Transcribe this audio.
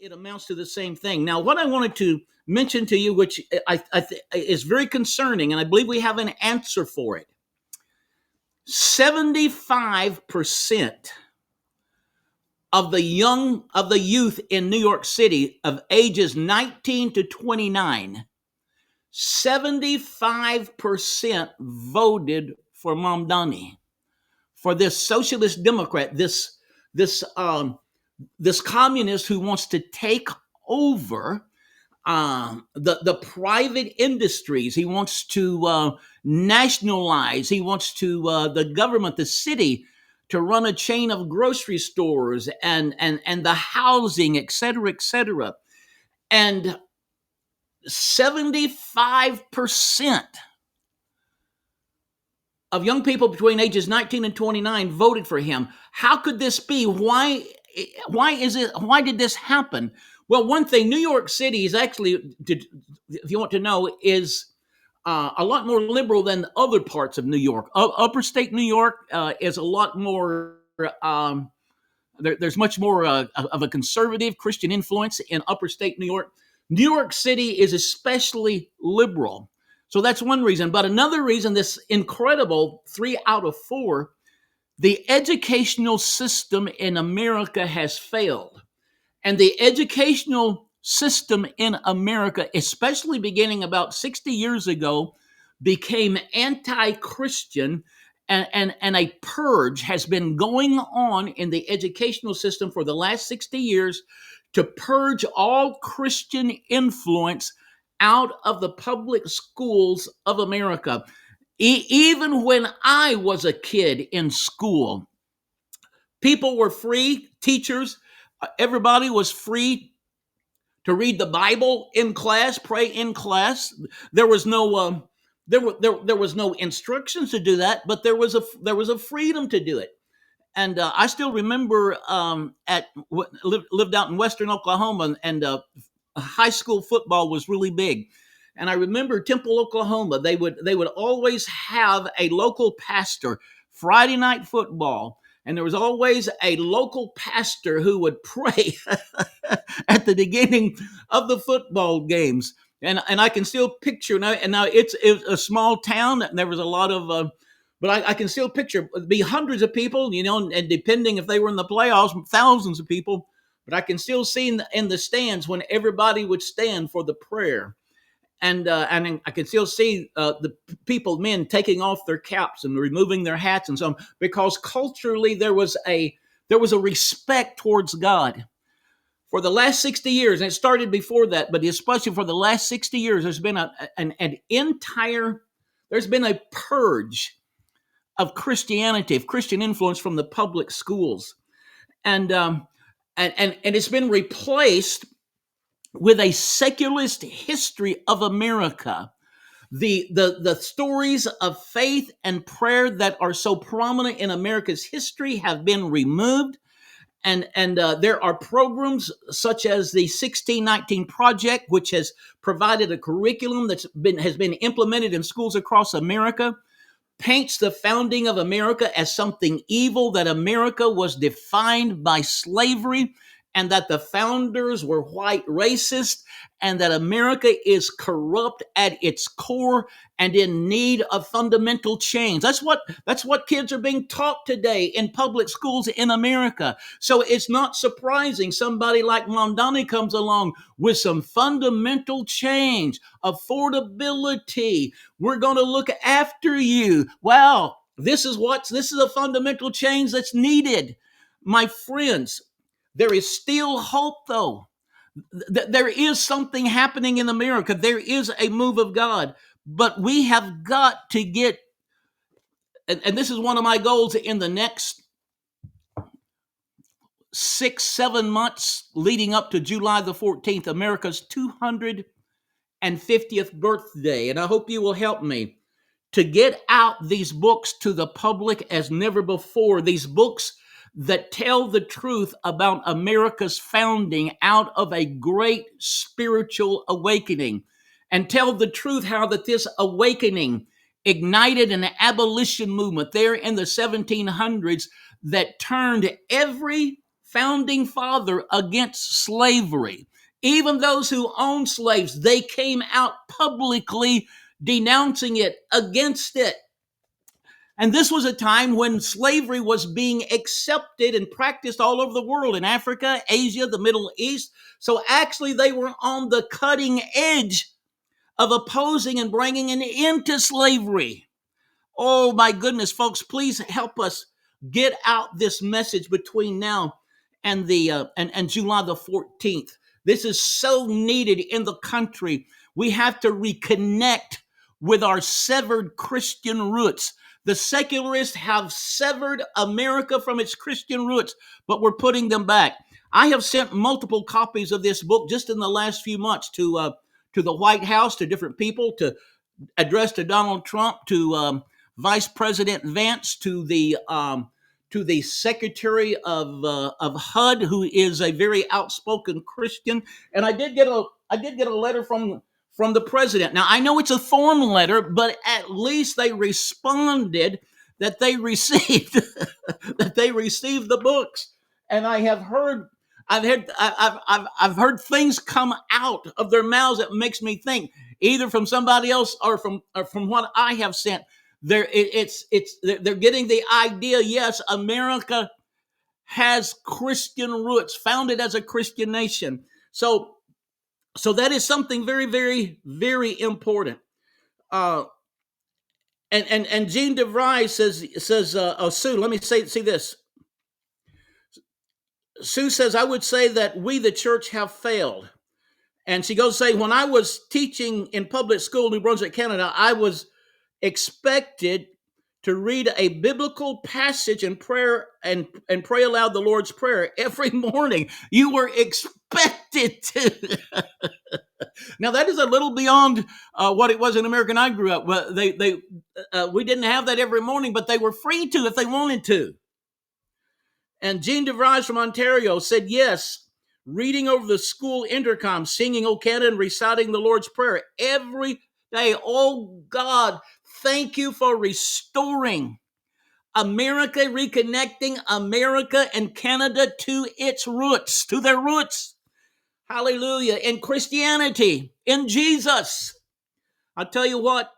it amounts to the same thing. Now, what I wanted to mention to you, which is very concerning, and I believe we have an answer for it. 75% of the youth in New York City of ages 19 to 29, 75% voted for Mamdani, for this socialist Democrat, this communist who wants to take over the private industries. He wants to nationalize. He wants to the government, the city, to run a chain of grocery stores and the housing, et cetera, et cetera. And 75% of young people between ages 19 and 29 voted for him. How could this be? Why did this happen? Well, one thing, New York City is actually, if you want to know, is a lot more liberal than other parts of New York. Upper state New York is a lot more, there's much more of a conservative Christian influence in upper state New York. New York City is especially liberal. So that's one reason. But another reason, this incredible 3 out of 4, the educational system in America has failed. And the educational system in America, especially beginning about 60 years ago, became anti-Christian, and a purge has been going on in the educational system for the last 60 years to purge all Christian influence out of the public schools of America. Even when I was a kid in school, people were free, teachers, everybody was free to read the Bible in class, pray in class. There was no there was no instructions to do that, but there was a freedom to do it. And I still remember lived out in Western Oklahoma, and high school football was really big. And I remember Temple, Oklahoma, they would always have a local pastor, Friday night football. And there was always a local pastor who would pray at the beginning of the football games. And I can still picture now, and now it's a small town, and there was a lot of, but I can still picture it'd be hundreds of people, and depending if they were in the playoffs, thousands of people. But I can still see in the stands when everybody would stand for the prayer. And I can still see the men taking off their caps and removing their hats and so on, because culturally there was a respect towards God. For the last 60 years, and it started before that, but especially for the last 60 years, there's been there's been a purge of Christianity, of Christian influence from the public schools, and it's been replaced with a secularist history of America. The stories of faith and prayer that are so prominent in America's history have been removed. And there are programs such as the 1619 Project, which has provided a curriculum has been implemented in schools across America, paints the founding of America as something evil, that America was defined by slavery, and that the founders were white racists, and that America is corrupt at its core and in need of fundamental change. That's what kids are being taught today in public schools in America. So it's not surprising somebody like Mamdani comes along with some fundamental change, affordability. We're going to look after you. Wow, this is a fundamental change that's needed. My friends, there is still hope, though. There is something happening in America. There is a move of God, but we have got to get, and this is one of my goals in the next 6-7 months leading up to July the 14th, America's 250th birthday. And I hope you will help me to get out these books to the public as never before. These books that tell the truth about America's founding out of a great spiritual awakening, and tell the truth how that this awakening ignited an abolition movement there in the 1700s that turned every founding father against slavery. Even those who owned slaves, they came out publicly denouncing it, against it. And this was a time when slavery was being accepted and practiced all over the world, in Africa, Asia, the Middle East. So actually, they were on the cutting edge of opposing and bringing an end to slavery. Oh my goodness, folks, please help us get out this message between now and and July the 14th. This is so needed in the country. We have to reconnect with our severed Christian roots. The secularists have severed America from its Christian roots, but we're putting them back. I have sent multiple copies of this book just in the last few months to the White House, to different people, to address to Donald Trump, to Vice President Vance, to the Secretary of HUD, who is a very outspoken Christian. And I did get a letter from the president. Now I know it's a form letter, but at least they responded that they received that they received the books. And I've heard things come out of their mouths that makes me think, either from somebody else or from what I have sent. They're getting the idea. Yes, America has Christian roots, founded as a Christian nation. So that is something very, very, very important. And Jean DeVry says Sue, let me see this. Sue says, I would say that we, the church, have failed. And she goes to say, when I was teaching in public school, New Brunswick, Canada, I was expected to read a biblical passage and pray aloud the Lord's Prayer every morning. You were expected to. Now that is a little beyond what it was in America when I grew up. Well, we didn't have that every morning, but they were free to if they wanted to. And Jean DeVries from Ontario said, yes, reading over the school intercom, singing O Canada, and reciting the Lord's Prayer every day. Oh God, thank you for restoring America, reconnecting America and Canada to its roots, to their roots. Hallelujah. In Christianity, in Jesus. I'll tell you what,